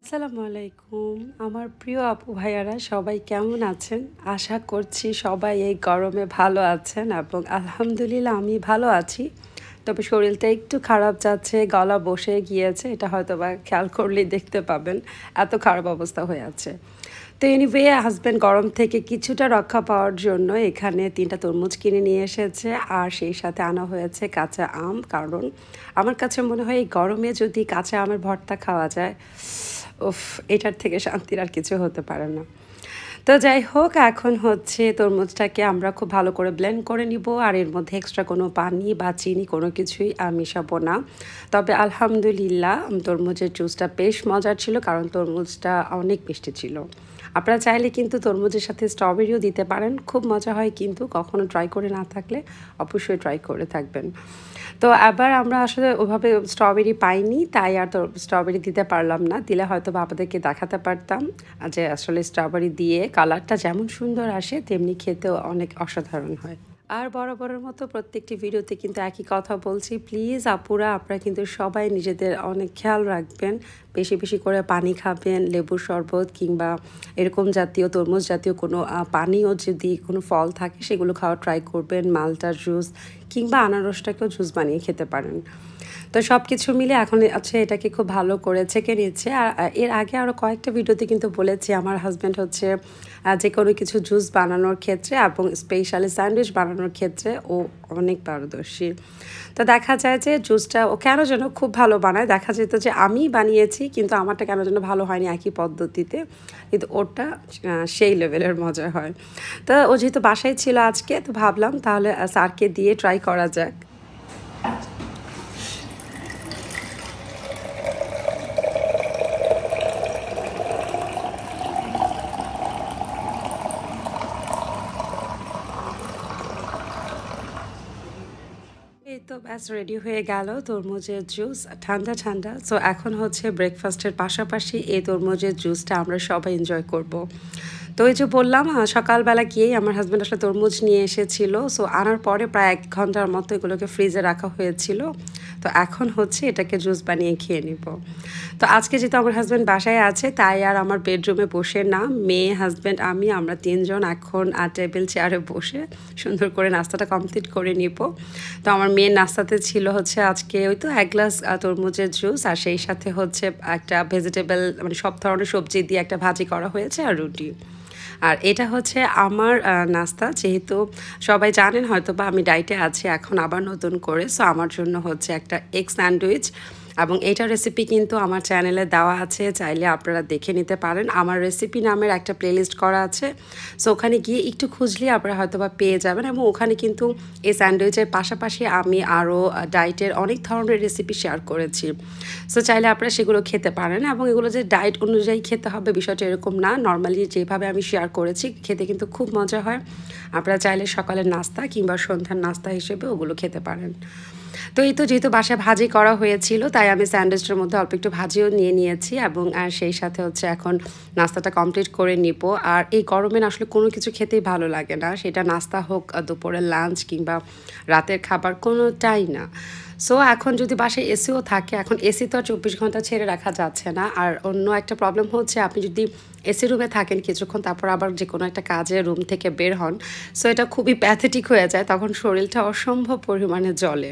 আসসালামু আলাইকুম আমার প্রিয় আপু ভাইয়ারা সবাই কেমন আছেন? আশা করছি সবাই এই গরমে ভালো আছেন এবং আলহামদুলিল্লাহ আমি ভালো আছি। তবে শরীরটা একটু খারাপ যাচ্ছে, গলা বসে গিয়েছে। এটা হয়তোবা খেয়াল করলেই দেখতে পাবেন। এত খারাপ অবস্থা হয়ে আছে। তো এনিওয়ে হাসব্যান্ড গরম থেকে কিছুটা রক্ষা পাওয়ার জন্য এখানে ৩টা তরমুজ কিনে নিয়ে এসেছে আর সেই সাথে আনা হয়েছে কাঁচা আম। কারণ আমার কাছে মনে হয় এই গরমে যদি কাঁচা আমের ভর্তা খাওয়া যায়, উফ, এটার থেকে শান্তির আর কিছু হতে পারে না। তো যাই হোক এখন হচ্ছে তরমুজটাকে আমরা খুব ভালো করে ব্লেন্ড করে নিব আর এর মধ্যে এক্সট্রা কোনো পানি বা চিনি কোনো কিছুই মিশাবো না। তবে আলহামদুলিল্লাহ তরমুজের জুসটা বেশ মজার ছিল কারণ তরমুজটা অনেক মিষ্টি ছিল। আপনারা চাইলে কিন্তু তরমুজের সাথে স্ট্রবেরিও দিতে পারেন, খুব মজা হয়, কিন্তু কখনো ট্রাই করে না থাকলে অবশ্যই ট্রাই করে থাকবেন। তো আবার আমরা আসলে ওভাবে স্ট্রবেরি পাইনি, তাই আর তো স্ট্রবেরি দিতে পারলাম না। দিলে হয়তো বা আপনাদেরকে দেখাতে পারতাম যে আসলে স্ট্রবেরি দিয়ে কালারটা যেমন সুন্দর আসে তেমনি খেতেও অনেক অসাধারণ হয়। আর বরাবরের মতো প্রত্যেকটি ভিডিওতে কিন্তু একই কথা বলছি, প্লিজ আপুরা আপনারা কিন্তু সবাই নিজেদের অনেক খেয়াল রাখবেন। বেশি বেশি করে পানি খাবেন, লেবুর শরবত কিংবা এরকম জাতীয় তরমুজ জাতীয় কোনো পানীয় যদি কোনো ফল থাকে সেগুলো খাওয়া ট্রাই করবেন। মালটার জুস কিংবা আনারসটাকেও জুস বানিয়ে খেতে পারেন। তো সব কিছু মিলে এখন এটাকে খুব ভালো করে ছেঁকে নিচ্ছে। আর এর আগে আরও কয়েকটা ভিডিওতে কিন্তু বলেছি আমার হাজব্যান্ড হচ্ছে যে কোনো কিছু জুস বানানোর ক্ষেত্রে এবং স্পেশালি স্যান্ডউইচ বানানোর ক্ষেত্রে ও অনেক পারদর্শী। তো দেখা যায় যে জুসটা ও কেন যেন খুব ভালো বানায়। দেখা যেত যে আমি বানিয়েছি কিন্তু আমারটা কেন যেন ভালো হয়নি একই পদ্ধতিতে, কিন্তু ওরটা সেই লেভেলের মজা হয়। তো ও যেহেতু বাসায় ছিল আজকে, তো ভাবলাম তাহলে স্যারকে দিয়ে ট্রাই করা যাক। এই তো ব্যাস রেডি হয়ে গেল তরমুজের জুস, ঠান্ডা ঠান্ডা। সো এখন হচ্ছে ব্রেকফাস্টের পাশাপাশি এই তরমুজের জুসটা আমরা সবাই এনজয় করব। তো এই যে বললাম সকালবেলা গিয়েই আমার হাজব্যান্ড আসলে তরমুজ নিয়ে এসেছিল। সো আনার পরে প্রায় ১ ঘন্টার মতো এগুলোকে ফ্রিজে রাখা হয়েছিল। তো এখন হচ্ছে এটাকে জুস বানিয়ে খেয়ে নিব। তো আজকে যেহেতু আমার হাজব্যান্ড বাসায় আছে তাই আর আমার বেডরুমে বসে না, মেয়ে, হাজব্যান্ড, আমরা ৩ জন এখন টেবিল চেয়ারে বসে সুন্দর করে নাস্তাটা কমপ্লিট করে নিব। তো আমার মেয়ের নাস্তাতে ছিল হচ্ছে আজকে ওই তো ১ গ্লাস তরমুজের জুস আর সেই সাথে হচ্ছে একটা ভেজিটেবল মানে সব ধরনের সবজি দিয়ে একটা ভাজি করা হয়েছে আর রুটি। আর এটা হচ্ছে আমার নাস্তা, যেহেতু সবাই জানেন হয়তো বা আমি ডায়েটে আছি এখন আবার নতুন করে। সো আমার জন্য হচ্ছে একটা এগ স্যান্ডউইচ এবং এইটার রেসিপি কিন্তু আমার চ্যানেলে দেওয়া আছে, চাইলে আপনারা দেখে নিতে পারেন। আমার রেসিপি নামের একটা প্লেলিস্ট করা আছে, সো ওখানে গিয়ে একটু খুঁজলে আপনারা হয়তো বা পেয়ে যাবেন। এবং ওখানে কিন্তু এই স্যান্ডউইচের পাশাপাশি আমি আরও ডায়েটের অনেক ধরনের রেসিপি শেয়ার করেছি। সো চাইলে আপনারা সেগুলো খেতে পারেন এবং এগুলো যে ডায়েট অনুযায়ী খেতে হবে বিষয়টা এরকম না, নর্মালি যেভাবে আমি শেয়ার করেছি খেতে কিন্তু খুব মজা হয়। আপনারা চাইলে সকালের নাস্তা কিংবা সন্ধ্যার নাস্তা হিসেবে ওগুলো খেতে পারেন। তো এই তো যেহেতু বাসায় ভাজি করা হয়েছিল তাই আমি স্যান্ডউইচটার মধ্যে অল্প একটু ভাজিও নিয়ে নিয়েছি এবং সেই সাথে হচ্ছে এখন নাস্তাটা কমপ্লিট করে নিব। আর এই গরমে আসলে কোনো কিছু খেতেই ভালো লাগে না, সেটা নাস্তা হোক, দুপুরের লাঞ্চ কিংবা রাতের খাবার, কোনোটাই না। সো এখন যদি বাসায় এসিও থাকে, এখন এসি তো আর ২৪ ঘন্টা ছেড়ে রাখা যাচ্ছে না। আর অন্য একটা প্রবলেম হচ্ছে আপনি যদি এসি রুমে থাকেন কিছুক্ষণ তারপর আবার যে কোনো একটা কাজে রুম থেকে বের হন, সো এটা খুবই প্যাথেটিক হয়ে যায়, তখন শরীরটা অসম্ভব পরিমাণে জ্বলে।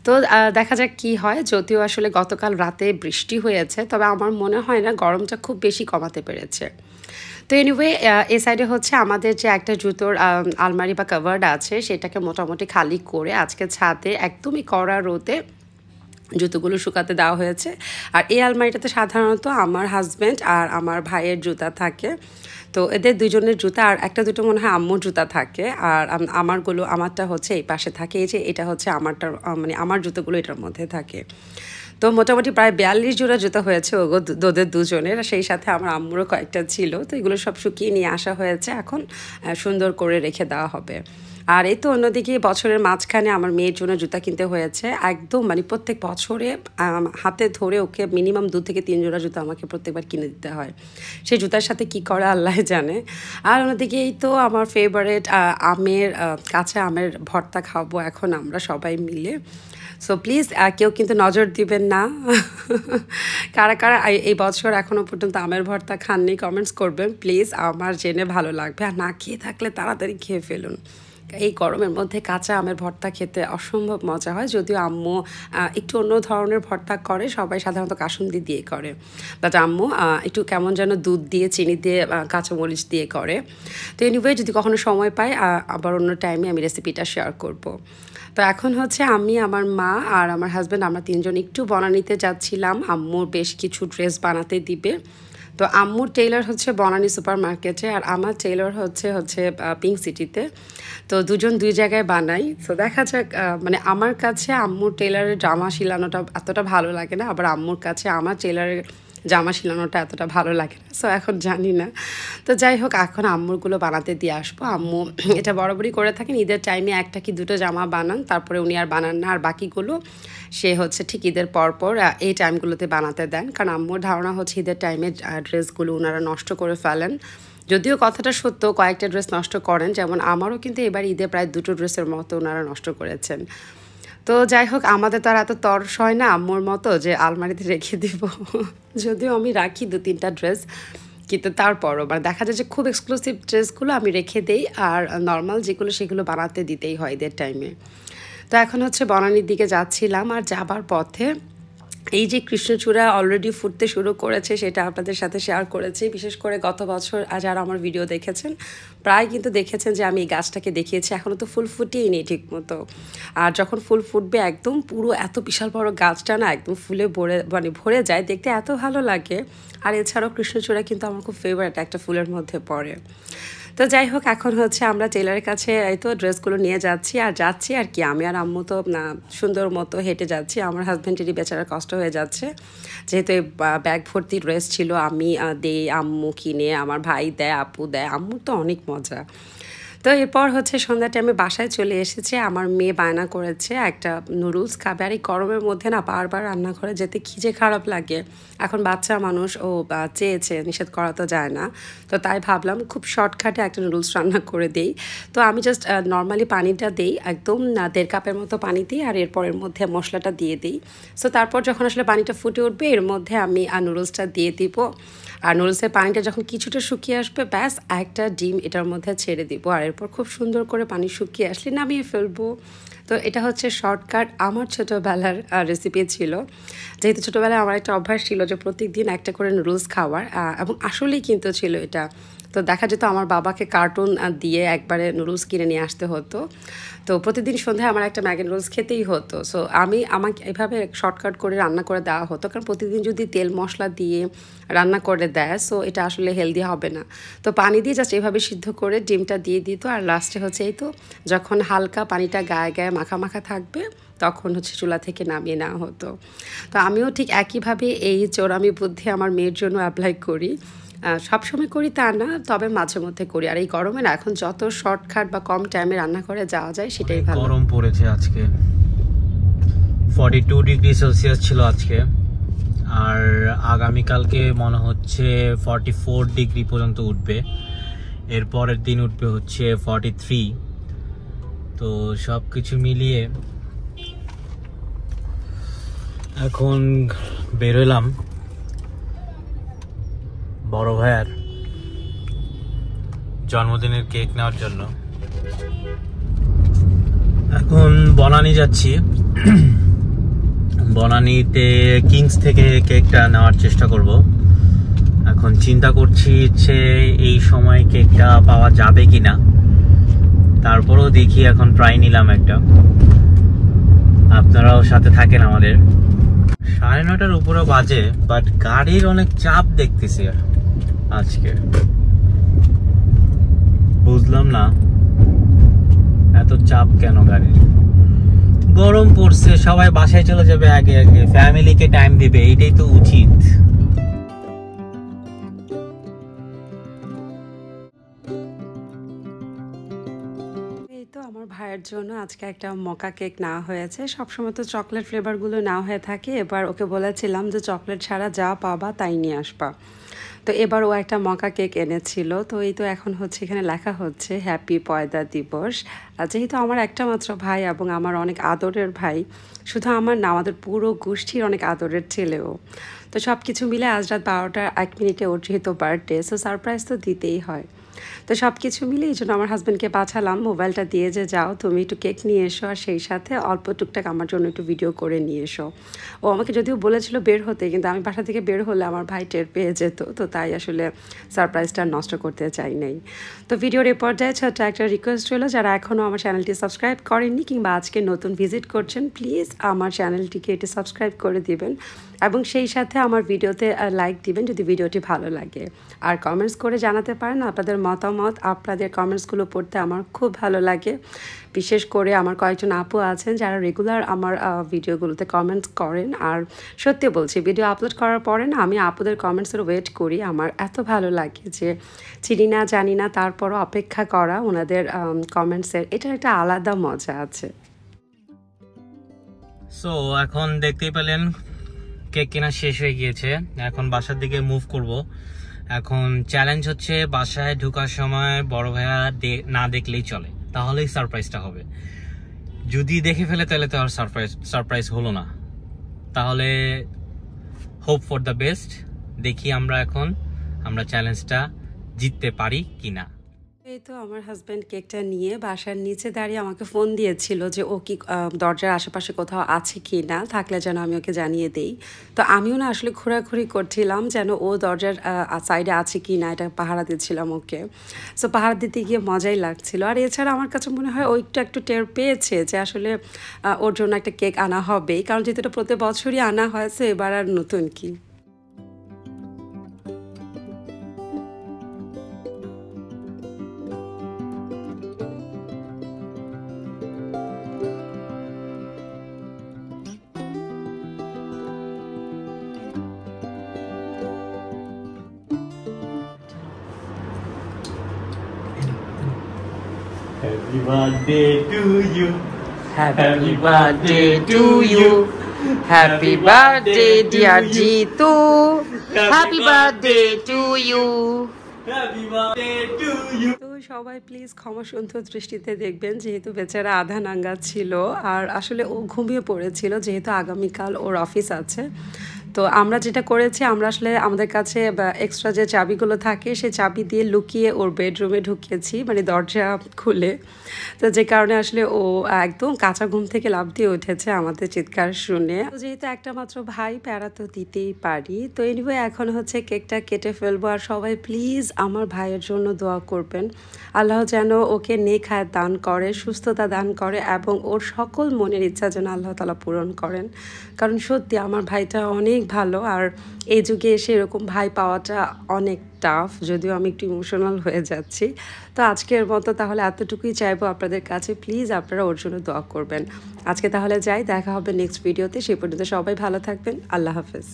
তো দেখা যাক কি হয়। যদিও আসলে গতকাল রাতে বৃষ্টি হয়েছে, তবে আমার মনে হয় না গরমটা খুব বেশি কমাতে পেরেছে। তো এনিওয়ে এই সাইডে হচ্ছে আমাদের যে একটা জুতোর আলমারি বা কাভার্ড আছে সেটাকে মোটামুটি খালি করে আজকে ছাদে একদমই কড়া রোদে জুতোগুলো শুকাতে দেওয়া হয়েছে। আর এই আলমারিটাতে সাধারণত আমার হাজব্যান্ড আর আমার ভাইয়ের জুতা থাকে। তো এদের দুজনের জুতা আর একটা দুটো মনে হয় আম্মুর জুতা থাকে। আর আমারটা হচ্ছে এই পাশে থাকে। এই যে এটা হচ্ছে আমারটা, মানে আমার জুতোগুলো এটার মধ্যে থাকে। তো মোটামুটি প্রায় ৪২ জোড়া জুতা হয়েছে ওদের দুজনের, সেই সাথে আমার আম্মুরও কয়েকটা ছিল। তো এগুলো সব শুকিয়ে নিয়ে আসা হয়েছে, এখন সুন্দর করে রেখে দেওয়া হবে। আর এই তো অন্যদিকে বছরের মাঝখানে আমার মেয়ের জন্য জুতা কিনতে হয়েছে একদম, মানে প্রত্যেক বছরে হাতে ধরে ওকে মিনিমাম 2 থেকে 3 জোড়া জুতা আমাকে প্রত্যেকবার কিনে দিতে হয়। সেই জুতার সাথে কি করে আল্লাহ জানে। আর অন্যদিকে এই তো আমার ফেভারিট কাঁচা আমের ভর্তা খাবো এখন আমরা সবাই মিলে। সো প্লিজ কেউ কিন্তু নজর দিবেন না। কারা কারা এই বছর এখনও পর্যন্ত আমের ভর্তা খাননি কমেন্টস করবেন প্লিজ, আমার জেনে ভালো লাগবে। আর না খেয়ে থাকলে তাড়াতাড়ি খেয়ে ফেলুন। এই গরমের মধ্যে কাঁচা আমের ভর্তা খেতে অসম্ভব মজা হয়, যদিও আম্মু একটু অন্য ধরনের ভর্তা করে, সবাই সাধারণত কাসুন্দি দিয়ে করে, বাট আম্মু একটু কেমন যেন দুধ দিয়ে চিনি দিয়ে কাঁচামরিচ দিয়ে করে। তো এনিওয়ে যদি কখনো সময় পাই আবার অন্য টাইমে আমি রেসিপিটা শেয়ার করব। তো এখন হচ্ছে আমি, আমার মা আর আমার হাজব্যান্ড আমরা 3 জন একটু বনানীতে যাচ্ছিলাম, আম্মুর বেশ কিছু ড্রেস বানাতে দিবে। তো আম্মুর টেইলর হচ্ছে বনানী সুপার মার্কেটে আর আমার টেইলর হচ্ছে পিঙ্ক সিটিতে। তো দুজন দুই জায়গায় বানাই। তো দেখা যাক, মানে আমার কাছে আম্মুর টেইলারের জামা সিলানোটা এতটা ভালো লাগে না, আবার আম্মুর কাছে আমার টেইলারের জামা সিলানোটা এতটা ভালো লাগে না। সো এখন জানি না। তো যাই হোক, এখন আম্মুরগুলো বানাতে দিয়ে আসবো। আম্মু এটা বরাবরই করে থাকেন, ঈদের টাইমে 1টা কি 2টো জামা বানান, তারপরে উনি আর বানান না, আর বাকিগুলো সে হচ্ছে ঠিক ঈদের পরপর এই টাইমগুলোতে বানাতে দেন। কারণ আম্মুর ধারণা হচ্ছে ঈদের টাইমে ড্রেসগুলো ওনারা নষ্ট করে ফেলেন। যদিও কথাটা সত্য, কয়েকটা ড্রেস নষ্ট করেন, যেমন আমারও কিন্তু এবার ঈদে প্রায় 2টো ড্রেসের মতো ওনারা নষ্ট করেছেন। তো যাই হোক, আমাদের তো আর এত তরস হয় না আম্মুর মতো যে আলমারিতে রেখে দিব। যদিও আমি রাখি 2-3টা ড্রেস, কিন্তু তারপরও মানে দেখা যায় যে খুব এক্সক্লুসিভ ড্রেসগুলো আমি রেখে দেই, আর নর্মাল যেগুলো সেগুলো বানাতে দিতেই হয় ঈদের টাইমে। তো এখন হচ্ছে বনানীর দিকে যাচ্ছিলাম, আর যাবার পথে এই যে কৃষ্ণচূড়া অলরেডি ফুটতে শুরু করেছে সেটা আপনাদের সাথে শেয়ার করেছি। বিশেষ করে গত বছর যারা আমার ভিডিও দেখেছেন প্রায় কিন্তু দেখেছেন যে আমি এই গাছটাকে দেখিয়েছি, এখনও তো ফুল ফুটিয়েই নেই ঠিক মতো। আর যখন ফুল ফুটবে একদম পুরো এত বিশাল বড় গাছটা না একদম ফুলে ভরে যায়, দেখতে এত ভালো লাগে। আর এছাড়াও কৃষ্ণচূড়া কিন্তু আমার খুব ফেভারিট একটা ফুলের মধ্যে পড়ে। তো যাই হোক, এখন হচ্ছে আমরা টেলারের কাছে এই তো ড্রেসগুলো নিয়ে যাচ্ছি আর কি, আমি আর আম্মু তো সুন্দর মতো হেঁটে যাচ্ছি। আমার হাজব্যান্ডেরই বেচারার কষ্ট হয়ে যাচ্ছে, যেহেতু এই ব্যাগ ভর্তি ড্রেস ছিল। আমি দেই, আম্মু কিনে, আমার ভাই দেয়, আপু দেয়, আম্মুর তো অনেক মজা। তো এরপর হচ্ছে সন্ধ্যা টাইমে বাসায় চলে এসেছে। আমার মেয়ে বায়না করেছে একটা নুডলস খাবে, আর এই গরমের মধ্যে না বারবার রান্নাঘরে যেতে কী যে খারাপ লাগে। এখন বাচ্চা মানুষ, ও চেয়েছে, নিষেধ করা তো যায় না। তো তাই ভাবলাম খুব শর্টকাটে একটা নুডলস রান্না করে দেই। তো আমি জাস্ট নর্মালি পানিটা দিই একদম 1.5 কাপের মতো পানি দিই, আর এরপরের মধ্যে মশলাটা দিয়ে দিই। সো তারপর যখন আসলে পানিটা ফুটে উঠবে এর মধ্যে আমি নুডলসটা দিয়ে দিব। আর নুডলসের পানিটা যখন কিছুটা শুকিয়ে আসবে ব্যাস একটা ডিম এটার মধ্যে ছেড়ে দিব, আর এরপর খুব সুন্দর করে পানি শুকিয়ে আসলে নামিয়ে ফেলবো। তো এটা হচ্ছে শর্টকাট আমার ছোটোবেলার রেসিপি ছিল। যেহেতু ছোটোবেলায় আমার একটা অভ্যাস ছিল যে প্রত্যেকদিন একটা করে নুডলস খাওয়ার, এবং আসলেই কিন্তু ছিল এটা। তো দেখা যেত আমার বাবাকে কার্টুন দিয়ে একবারে নুডলস কিনে নিয়ে আসতে হতো। তো প্রতিদিন সন্ধ্যায় আমার একটা ম্যাগি নুডলস খেতেই হতো। সো আমাকে এভাবে শর্টকাট করে রান্না করে দেওয়া হতো, কারণ প্রতিদিন যদি তেল মশলা দিয়ে রান্না করে দেয় সো এটা আসলে হেলদি হবে না। তো পানি দিয়ে জাস্ট এভাবে সিদ্ধ করে ডিমটা দিয়ে দিত, আর লাস্টে হচ্ছে এই তো যখন হালকা পানিটা গায়ে গায়ে মাখা মাখা থাকবে তখন হচ্ছে চুলা থেকে নামিয়ে নেওয়া হতো। তো আমিও ঠিক একইভাবে এই চোরামি বুদ্ধি আমার মেয়ের জন্য অ্যাপ্লাই করি। সবসময় করি তা না, তবে মাঝে মধ্যে করি। আর এই গরমে না এখন যত শর্টকাট বা কম টাইমে রান্না করে যাওয়া যায় সেটাই ভালো। গরম পড়েছে আজকে, 42 ডিগ্রি সেলসিয়াস ছিল আজকে, আর আগামীকালকে মনে হচ্ছে 44 ডিগ্রি পর্যন্ত উঠবে। এরপরের দিন উঠবে হচ্ছে 43। তো সব কিছু মিলিয়ে এখন বেরোলাম বড় ভাইয়ার জন্মদিনের কেক নেওয়ার জন্য। এখন বনানী যাচ্ছি। বনানীতে কিংস থেকে কেকটা নেওয়ার চেষ্টা করব। এখন চিন্তা করছি এই সময় কেকটা পাওয়া যাবে কিনা, তারপরেও দেখি। এখন ট্রাই নিলাম একটা, আপনারাও সাথে থাকেন আমাদের। 9:30 উপরে বাজে, বাট গাড়ির অনেক চাপ দেখতেছি আজকে। বুঝলাম না এত চাপ কেন গাড়ির। গরম পড়ছে, সবাই বাসায় চলে যাবে আগে আগে, ফ্যামিলিকে টাইম দিবে, এইটাই তো উচিত। এই তো আমার জন্য আজকে একটা মকা কেক নেওয়া হয়েছে। সবসময় তো চকলেট ফ্লেভারগুলো নেওয়া হয়ে থাকে, এবার ওকে বলেছিলাম যে চকলেট ছাড়া যা পাবা তাই নিয়ে আসবা। তো এবার ও একটা মকা কেক এনেছিল। তো এই তো এখন হচ্ছে এখানে লেখা হচ্ছে হ্যাপি পয়দা দিবস। আর যেহেতু আমার একটা মাত্র ভাই এবং আমার অনেক আদরের ভাই, শুধু আমার না আমাদের পুরো গোষ্ঠীর অনেক আদরের ছেলেও। তো সব কিছু মিলে আজ রাত 12টা 1 মিনিটে ওর যেহেতু বার্থডে, সো সারপ্রাইজ তো দিতেই হয়। তো সব কিছু মিলে এই জন্য আমার হাজব্যান্ডকে পাঠালাম মোবাইলটা দিয়ে যে যাও তুমি একটু কেক নিয়ে এসো, আর সেই সাথে অল্প টুকটাক আমার জন্য একটু ভিডিও করে নিয়ে এসো। ও আমাকে যদিও বলেছিল বের হতে, কিন্তু আমি বাসা থেকে বের হলে আমার ভাই টের পেয়ে যেত, তো তাই আসলে সারপ্রাইজটা নষ্ট করতে চাই নাই। তো ভিডিওর এ পর্যায়ে ছোট্ট একটা রিকোয়েস্ট রইল, যারা এখনও আমার চ্যানেলটি সাবস্ক্রাইব করেননি কিংবা আজকে নতুন ভিজিট করছেন, প্লিজ আমার চ্যানেলটিকে এটি সাবস্ক্রাইব করে দিবেন এবং সেই সাথে আমার ভিডিওতে লাইক দিবেন যদি ভিডিওটি ভালো লাগে। আর কমেন্টস করে জানাতে পারেন আপনাদের মতামত। আপনাদের কমেন্টসগুলো পড়তে আমার খুব ভালো লাগে। বিশেষ করে আমার কয়েকজন আপু আছেন যারা রেগুলার আমার ভিডিওগুলোতে কমেন্টস করেন। আর সত্যি বলছি, ভিডিও আপলোড করার পরে না আমি আপুদের কমেন্টসের ওয়েট করি। আমার এত ভালো লাগে যে চিনি না জানি না তারপরও অপেক্ষা করা ওনাদের কমেন্টসের, এটার একটা আলাদা মজা আছে। সো এখন দেখতেই পেলেন কেক কেনা শেষ হয়ে গিয়েছে, এখন বাসার দিকে মুভ করব। এখন চ্যালেঞ্জ হচ্ছে বাসায় ঢোকার সময় বড় ভাইয়া না দেখলেই চলে, তাহলেই সারপ্রাইজটা হবে। যদি দেখে ফেলে তাহলে তো আর সারপ্রাইজ হলো না। তাহলে হোপ ফর দ্য বেস্ট, দেখি আমরা চ্যালেঞ্জটা জিততে পারি কিনা। এই তো আমার হাজব্যান্ড কেকটা নিয়ে বাসার নিচে দাঁড়িয়ে আমাকে ফোন দিয়েছিল যে ও কি দরজার আশেপাশে কোথাও আছে কি না, থাকলে যেন আমি ওকে জানিয়ে দেই। তো আমিও না আসলে ঘোরাঘুরি করছিলাম যেন ও দরজার সাইডে আছে কি না, এটা পাহারা দিচ্ছিলাম ওকে। সো পাহারা দিতে গিয়ে মজাই লাগছিল। আর এছাড়া আমার কাছে মনে হয় ও একটু টের পেয়েছে যে আসলে ওর জন্য একটা কেক আনা হবেই, কারণ যেহেতু এটা প্রতি বছরই আনা হয়, সো এবার আর নতুন কি। Happy birthday to you. Happy birthday to you. Happy birthday dear Jitu. Happy birthday to you. Happy birthday to you. তো সবাই প্লিজ ক্ষমা সুন্দর দৃষ্টিতে দেখবেন, যেহেতু বেচারা আধা নাঙ্গা ছিল আর আসলে ও ঘুমিয়ে পড়েছিল, যেহেতু আগামীকাল ওর অফিস আছে। তো আমরা যেটা করেছি, আমরা আসলে আমাদের কাছে এক্সট্রা যে চাবিগুলো থাকে সেই চাবি দিয়ে লুকিয়ে ওর বেডরুমে ঢুকিয়েছি, মানে দরজা খুলে। তো যে কারণে আসলে ও একদম কাঁচা ঘুম থেকে লাফ দিয়ে উঠেছে আমাদের চিৎকার শুনে। তো যেহেতু একটা মাত্র ভাই, প্যারা তো দিতেই পারি। তো এনিওয়ে এখন হচ্ছে কেকটা কেটে ফেলবো। আর সবাই প্লিজ আমার ভাইয়ের জন্য দোয়া করবেন, আল্লাহ যেন ওকে নেক হায়াত দান করে, সুস্থতা দান করে এবং ওর সকল মনের ইচ্ছা যেন আল্লাহ তাআলা পূরণ করেন। কারণ সত্যি আমার ভাইটা অনেক ভালো, আর এই যুগে এসে এরকম ভাই পাওয়াটা অনেক টাফ, যদিও আমি একটু ইমোশনাল হয়ে যাচ্ছি। তো আজকের মতো তাহলে এতটুকুই চাইবো আপনাদের কাছে, প্লিজ আপনারা ওর জন্য দোয়া করবেন। আজকে তাহলে যাই, দেখা হবে নেক্সট ভিডিওতে। সেই পর্যন্ত সবাই ভালো থাকবেন, আল্লাহ হাফেজ।